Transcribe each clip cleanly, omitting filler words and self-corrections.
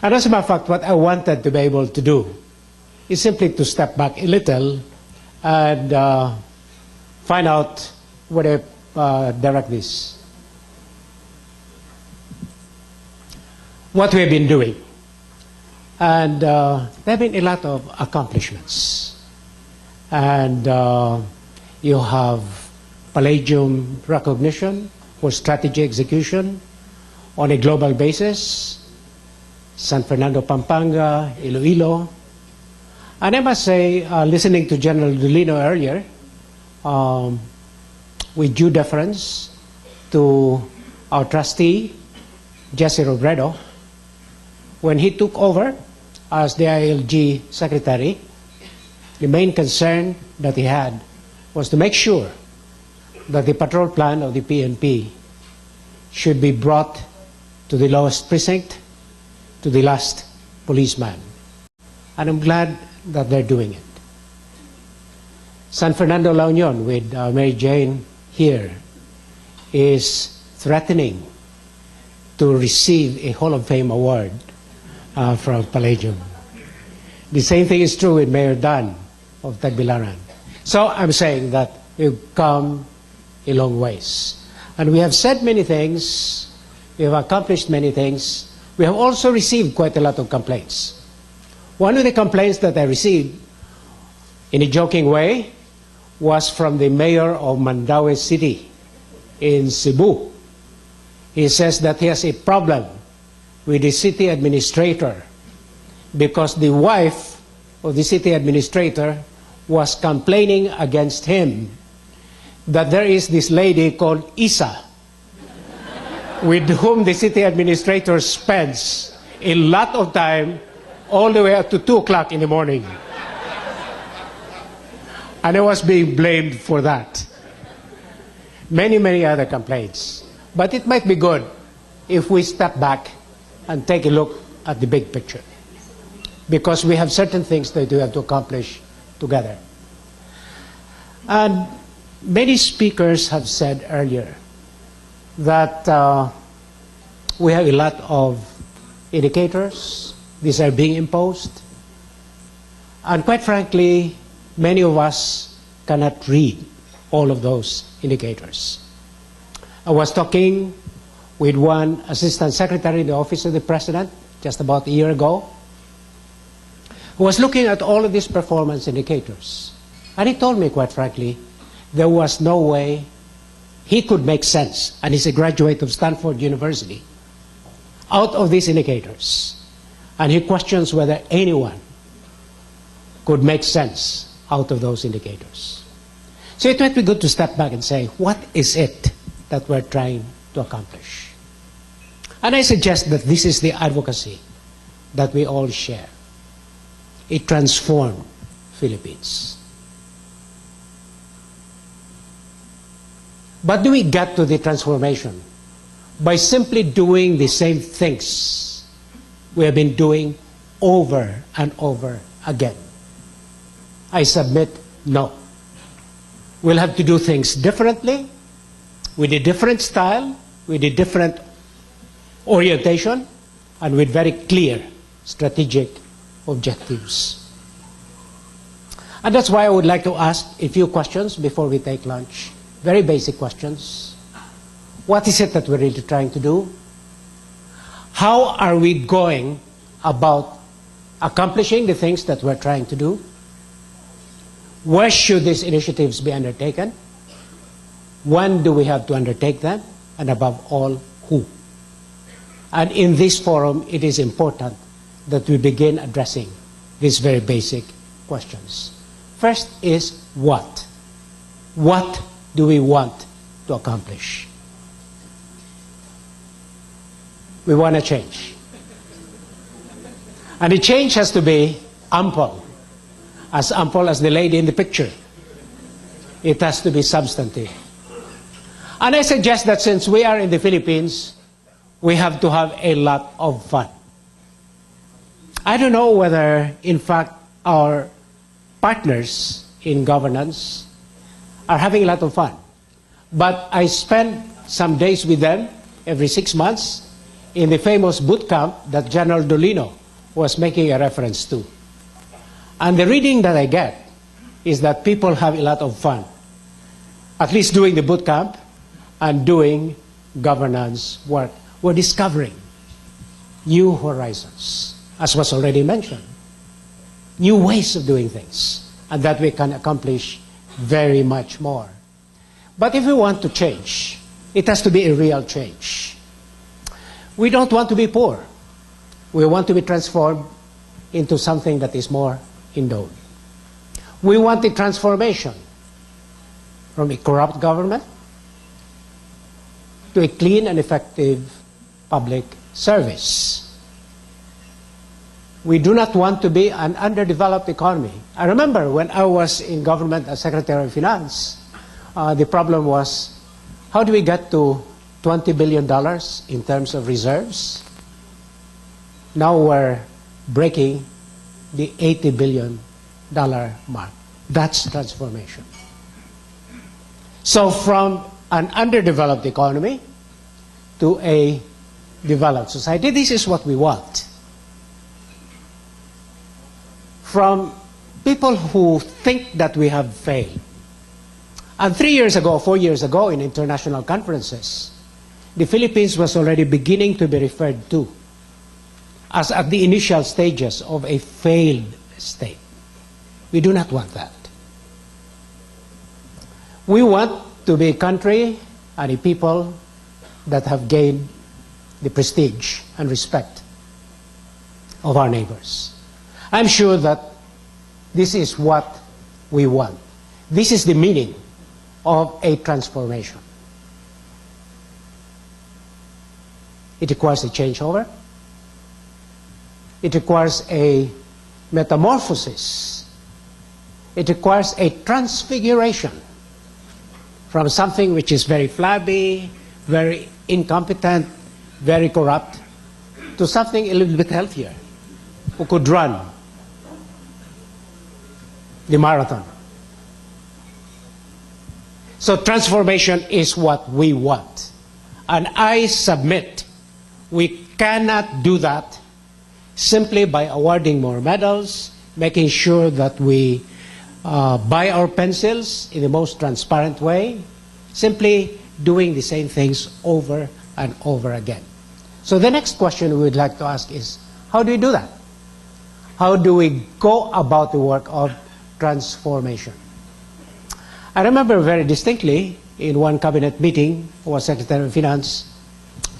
And as a matter of fact, what I wanted to be able to do is simply to step back a little and find out where I direct this. What we have been doing. And there have been a lot of accomplishments. And you have Palladium recognition for strategy execution on a global basis, San Fernando, Pampanga, Iloilo. And I must say, listening to General Dolino earlier, with due deference to our trustee, Jesse Robredo, when he took over as the ILG secretary, the main concern that he had was to make sure that the patrol plan of the PNP should be brought to the lowest precinct, to the last policeman. And I'm glad that they're doing it. San Fernando La Union, with Mary Jane here, is threatening to receive a Hall of Fame award from Palladium. The same thing is true with Mayor Dan of Tagbilaran. So I'm saying that we've come a long ways. And we have said many things, we have accomplished many things. We have also received quite a lot of complaints. One of the complaints that I received, in a joking way, was from the mayor of Mandaue City in Cebu. He says that he has a problem with the city administrator because the wife of the city administrator was complaining against him that there is this lady called Isa with whom the city administrator spends a lot of time all the way up to 2 o'clock in the morning. And I was being blamed for that. Many, many other complaints. But it might be good if we step back and take a look at the big picture. Because we have certain things that we have to accomplish together. And many speakers have said earlier that we have a lot of indicators. These are being imposed. And quite frankly, many of us cannot read all of those indicators. I was talking with one assistant secretary in the office of the president just about a year ago, who was looking at all of these performance indicators. And he told me, quite frankly, there was no way he could make sense, and he's a graduate of Stanford University, out of these indicators. And he questions whether anyone could make sense out of those indicators. So it might be good to step back and say, what is it that we're trying to accomplish? And I suggest that this is the advocacy that we all share. A transformed Philippines. But do we get to the transformation by simply doing the same things we have been doing over and over again? I submit, no. We'll have to do things differently, with a different style, with a different orientation, and with very clear strategic objectives. And that's why I would like to ask a few questions before we take lunch. Very basic questions. What is it that we're really trying to do? How are we going about accomplishing the things that we're trying to do? Where should these initiatives be undertaken? When do we have to undertake them? And above all, who? And in this forum, it is important that we begin addressing these very basic questions. First is what? What do we want to accomplish? We want to change. And the change has to be ample as the lady in the picture. It has to be substantive. And I suggest that since we are in the Philippines, we have to have a lot of fun. I don't know whether, in fact, our partners in governance are having a lot of fun. But I spend some days with them every 6 months in the famous boot camp that General Dolino was making a reference to. And the reading that I get is that people have a lot of fun, at least doing the boot camp and doing governance work. We're discovering new horizons, as was already mentioned, new ways of doing things, and that we can accomplish very much more. But if we want to change, it has to be a real change. We don't want to be poor. We want to be transformed into something that is more endowed. We want a transformation from a corrupt government to a clean and effective public service. We do not want to be an underdeveloped economy. I remember when I was in government as Secretary of Finance, the problem was, how do we get to $20 billion in terms of reserves? Now we're breaking the $80 billion mark. That's transformation. So from an underdeveloped economy to a developed society, this is what we want. From people who think that we have failed. And 3 years ago, 4 years ago, in international conferences, the Philippines was already beginning to be referred to as at the initial stages of a failed state. We do not want that. We want to be a country and a people that have gained the prestige and respect of our neighbors. I'm sure that this is what we want. This is the meaning of a transformation. It requires a changeover. It requires a metamorphosis. It requires a transfiguration from something which is very flabby, very incompetent, very corrupt, to something a little bit healthier, who could run the marathon. So transformation is what we want. And I submit we cannot do that simply by awarding more medals, making sure that we buy our pencils in the most transparent way, simply doing the same things over and over again. So the next question we would like to ask is, how do we do that? How do we go about the work of transformation? I remember very distinctly in one cabinet meeting, I was Secretary of Finance,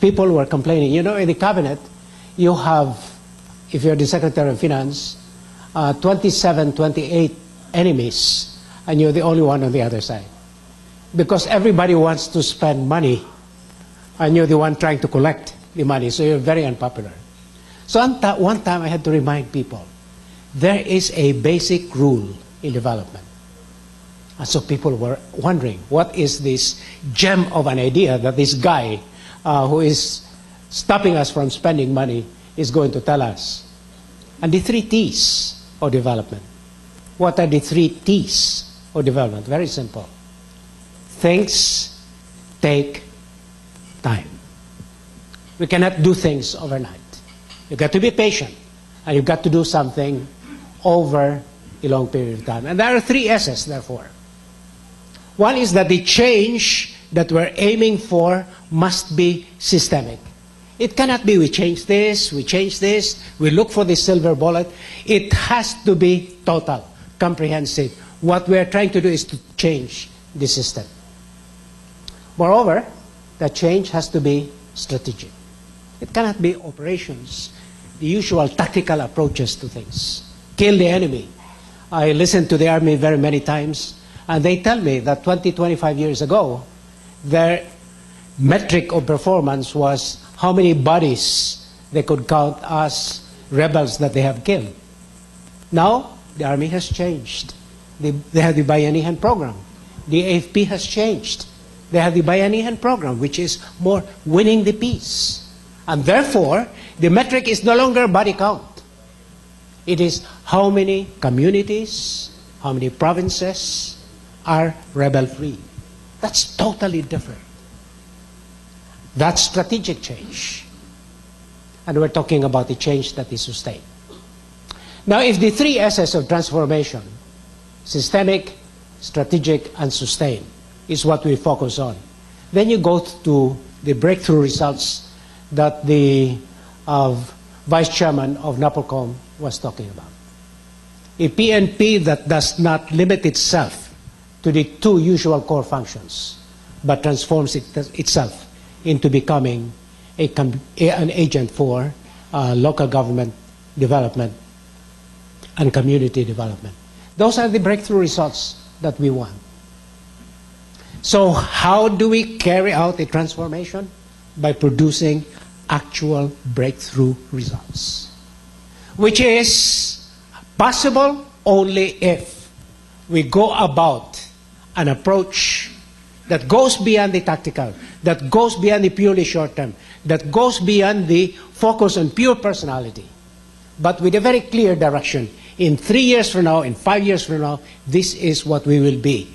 people were complaining, you know, in the cabinet, you have, if you're the Secretary of Finance, 27, 28 enemies, and you're the only one on the other side. Because everybody wants to spend money, and you're the one trying to collect the money, so you're very unpopular. So one time I had to remind people, there is a basic rule in development. And so people were wondering, what is this gem of an idea that this guy who is stopping us from spending money is going to tell us? And the 3 T's of development. What are the 3 T's of development? Very simple. Things take time. We cannot do things overnight. You've got to be patient, and you've got to do something over a long period of time. And there are 3 S's, therefore. One is that the change that we're aiming for must be systemic. It cannot be we change this, we look for the silver bullet. It has to be total, comprehensive. What we're trying to do is to change the system. Moreover, the change has to be strategic. It cannot be operations, the usual tactical approaches to things. Kill the enemy. I listened to the Army very many times, and they tell me that 20, 25 years ago, their metric of performance was how many bodies they could count as rebels that they have killed. Now, the Army has changed. They have the Bayanihan program. The AFP has changed. They have the Bayanihan program, which is more winning the peace. And therefore, the metric is no longer body count. It is how many communities, how many provinces are rebel-free. That's totally different. That's strategic change. And we're talking about a change that is sustained. Now, if the three S's of transformation, systemic, strategic, and sustained, is what we focus on, then you go to the breakthrough results that the Vice Chairman of NAPOLCOM was talking about. A PNP that does not limit itself to the two usual core functions, but transforms itself into becoming an agent for local government development and community development. Those are the breakthrough results that we want. So how do we carry out a transformation? By producing actual breakthrough results, which is possible only if we go about an approach that goes beyond the tactical, that goes beyond the purely short-term, that goes beyond the focus on pure personality, but with a very clear direction. In 3 years from now, in 5 years from now, this is what we will be.